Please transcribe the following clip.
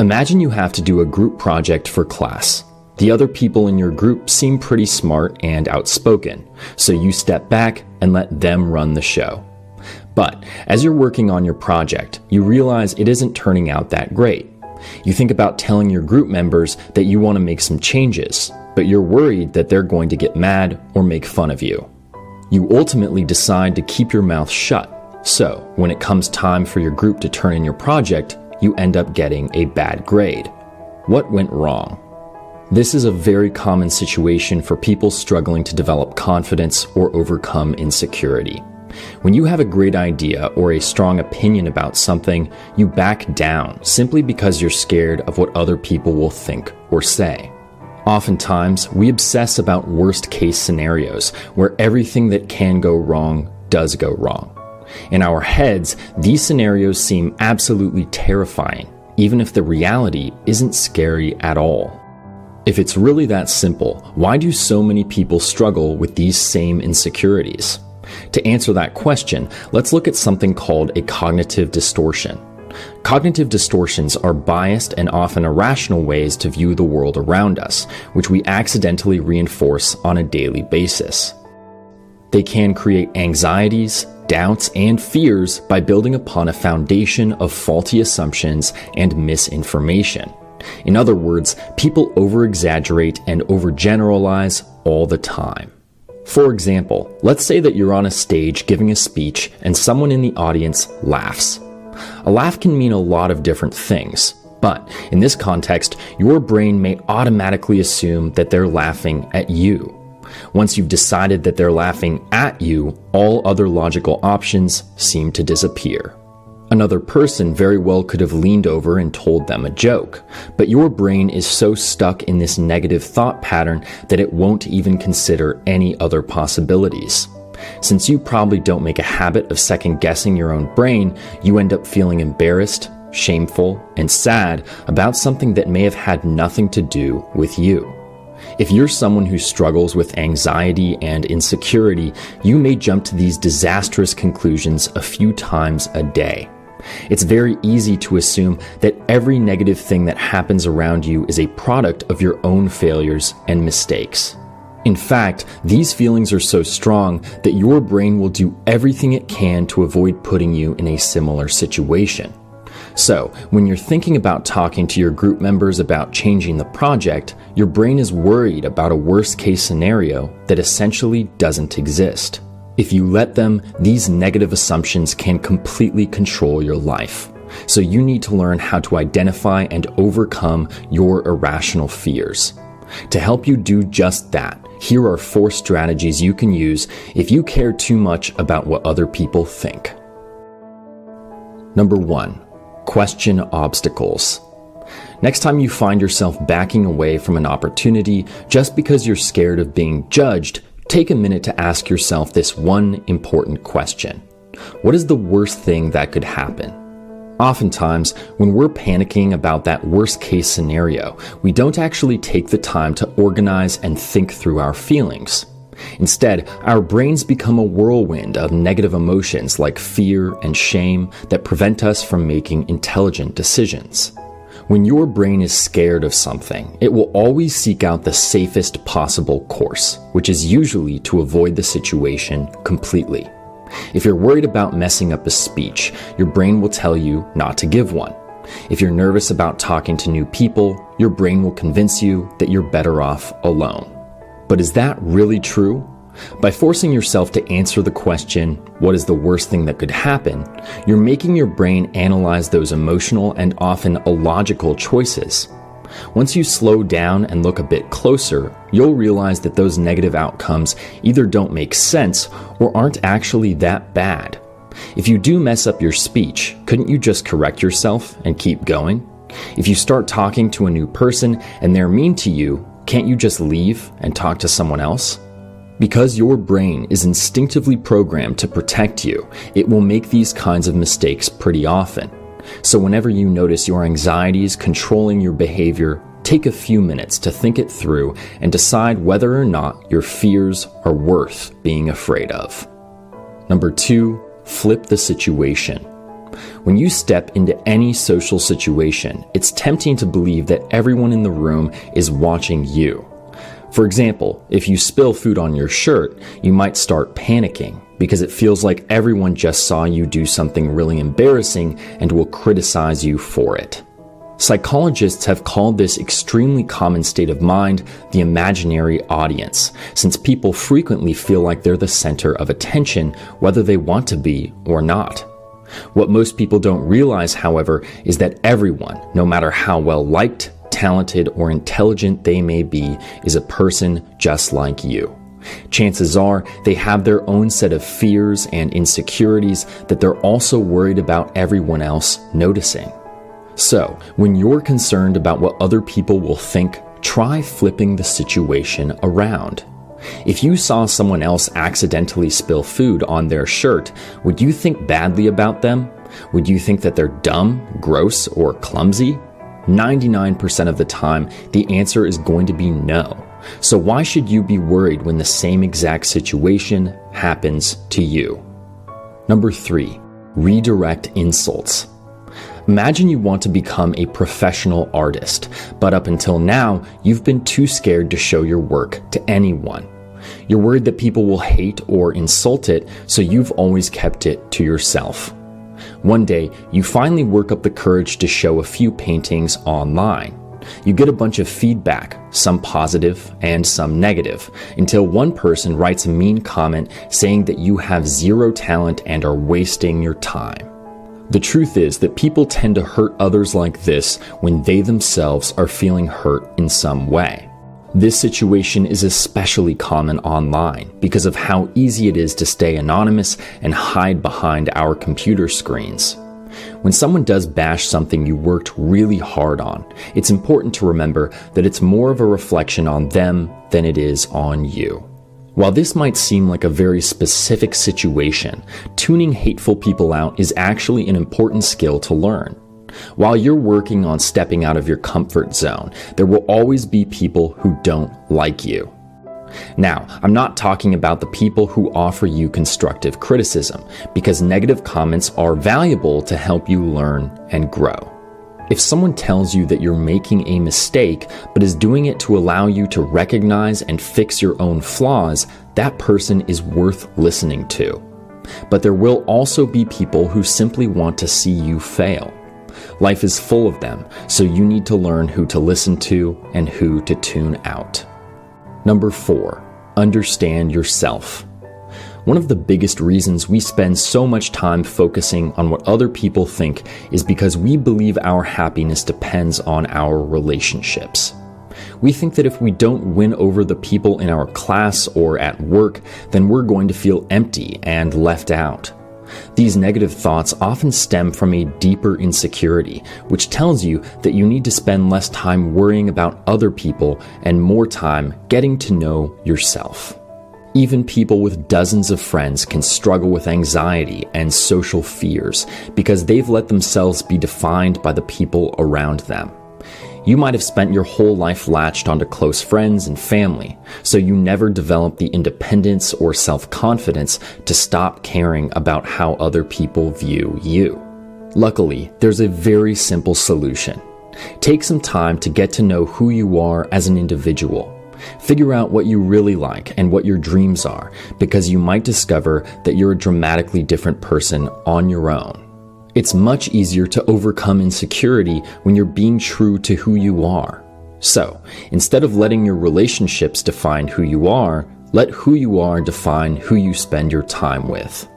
Imagine you have to do a group project for class. The other people in your group seem pretty smart and outspoken, so you step back and let them run the show. But as you're working on your project, you realize it isn't turning out that great. You think about telling your group members that you want to make some changes, but you're worried that they're going to get mad or make fun of you. You ultimately decide to keep your mouth shut, so when it comes time for your group to turn in your project, you end up getting a bad grade. What went wrong? This is a very common situation for people struggling to develop confidence or overcome insecurity. When you have a great idea or a strong opinion about something, you back down simply because you're scared of what other people will think or say. Oftentimes, we obsess about worst-case scenarios where everything that can go wrong does go wrong. In our heads, these scenarios seem absolutely terrifying, even if the reality isn't scary at all. If it's really that simple, why do so many people struggle with these same insecurities? To answer that question, let's look at something called a cognitive distortion. Cognitive distortions are biased and often irrational ways to view the world around us, which we accidentally reinforce on a daily basis. They can create anxieties, doubts, and fears by building upon a foundation of faulty assumptions and misinformation. In other words, people over-exaggerate and overgeneralize all the time. For example, let's say that you're on a stage giving a speech and someone in the audience laughs. A laugh can mean a lot of different things, but in this context, your brain may automatically assume that they're laughing at you. Once you've decided that they're laughing at you, all other logical options seem to disappear. Another person very well could have leaned over and told them a joke, but your brain is so stuck in this negative thought pattern that it won't even consider any other possibilities. Since you probably don't make a habit of second-guessing your own brain, you end up feeling embarrassed, shameful, and sad about something that may have had nothing to do with you. If you're someone who struggles with anxiety and insecurity, you may jump to these disastrous conclusions a few times a day. It's very easy to assume that every negative thing that happens around you is a product of your own failures and mistakes. In fact, these feelings are so strong that your brain will do everything it can to avoid putting you in a similar situation. So, when you're thinking about talking to your group members about changing the project, your brain is worried about a worst-case scenario that essentially doesn't exist. If you let them, these negative assumptions can completely control your life. So you need to learn how to identify and overcome your irrational fears. To help you do just that, here are 4 strategies you can use if you care too much about what other people think. Number 1. Question obstacles. Next time you find yourself backing away from an opportunity just because you're scared of being judged, take a minute to ask yourself this one important question. What is the worst thing that could happen? Oftentimes, when we're panicking about that worst-case scenario, we don't actually take the time to organize and think through our feelings. Instead, our brains become a whirlwind of negative emotions like fear and shame that prevent us from making intelligent decisions. When your brain is scared of something, it will always seek out the safest possible course, which is usually to avoid the situation completely. If you're worried about messing up a speech, your brain will tell you not to give one. If you're nervous about talking to new people, your brain will convince you that you're better off alone. But is that really true? By forcing yourself to answer the question, what is the worst thing that could happen, you're making your brain analyze those emotional and often illogical choices. Once you slow down and look a bit closer, you'll realize that those negative outcomes either don't make sense or aren't actually that bad. If you do mess up your speech, couldn't you just correct yourself and keep going? If you start talking to a new person and they're mean to you, can't you just leave and talk to someone else? Because your brain is instinctively programmed to protect you, it will make these kinds of mistakes pretty often. So whenever you notice your anxieties controlling your behavior, take a few minutes to think it through and decide whether or not your fears are worth being afraid of. Number 2, flip the situation. When you step into any social situation, it's tempting to believe that everyone in the room is watching you. For example, if you spill food on your shirt, you might start panicking because it feels like everyone just saw you do something really embarrassing and will criticize you for it. Psychologists have called this extremely common state of mind the imaginary audience, since people frequently feel like they're the center of attention, whether they want to be or not. What most people don't realize, however, is that everyone, no matter how well liked, talented, or intelligent they may be, is a person just like you. Chances are they have their own set of fears and insecurities that they're also worried about everyone else noticing. So, when you're concerned about what other people will think, try flipping the situation around. If you saw someone else accidentally spill food on their shirt, would you think badly about them? Would you think that they're dumb, gross, or clumsy? 99% of the time, the answer is going to be no. So why should you be worried when the same exact situation happens to you? Number 3, redirect insults. Imagine you want to become a professional artist, but up until now, you've been too scared to show your work to anyone. You're worried that people will hate or insult it, so you've always kept it to yourself. One day, you finally work up the courage to show a few paintings online. You get a bunch of feedback, some positive and some negative, until one person writes a mean comment saying that you have zero talent and are wasting your time. The truth is that people tend to hurt others like this when they themselves are feeling hurt in some way. This situation is especially common online because of how easy it is to stay anonymous and hide behind our computer screens. When someone does bash something you worked really hard on, it's important to remember that it's more of a reflection on them than it is on you. While this might seem like a very specific situation, tuning hateful people out is actually an important skill to learn. While you're working on stepping out of your comfort zone, there will always be people who don't like you. Now, I'm not talking about the people who offer you constructive criticism, because negative comments are valuable to help you learn and grow. If someone tells you that you're making a mistake, but is doing it to allow you to recognize and fix your own flaws, that person is worth listening to. But there will also be people who simply want to see you fail. Life is full of them, so you need to learn who to listen to and who to tune out. Number 4, understand yourself. One of the biggest reasons we spend so much time focusing on what other people think is because we believe our happiness depends on our relationships. We think that if we don't win over the people in our class or at work, then we're going to feel empty and left out. These negative thoughts often stem from a deeper insecurity, which tells you that you need to spend less time worrying about other people and more time getting to know yourself. Even people with dozens of friends can struggle with anxiety and social fears because they've let themselves be defined by the people around them. You might have spent your whole life latched onto close friends and family, so you never develop the independence or self-confidence to stop caring about how other people view you. Luckily, there's a very simple solution. Take some time to get to know who you are as an individual. Figure out what you really like and what your dreams are, because you might discover that you're a dramatically different person on your own. It's much easier to overcome insecurity when you're being true to who you are. So, instead of letting your relationships define who you are, let who you are define who you spend your time with.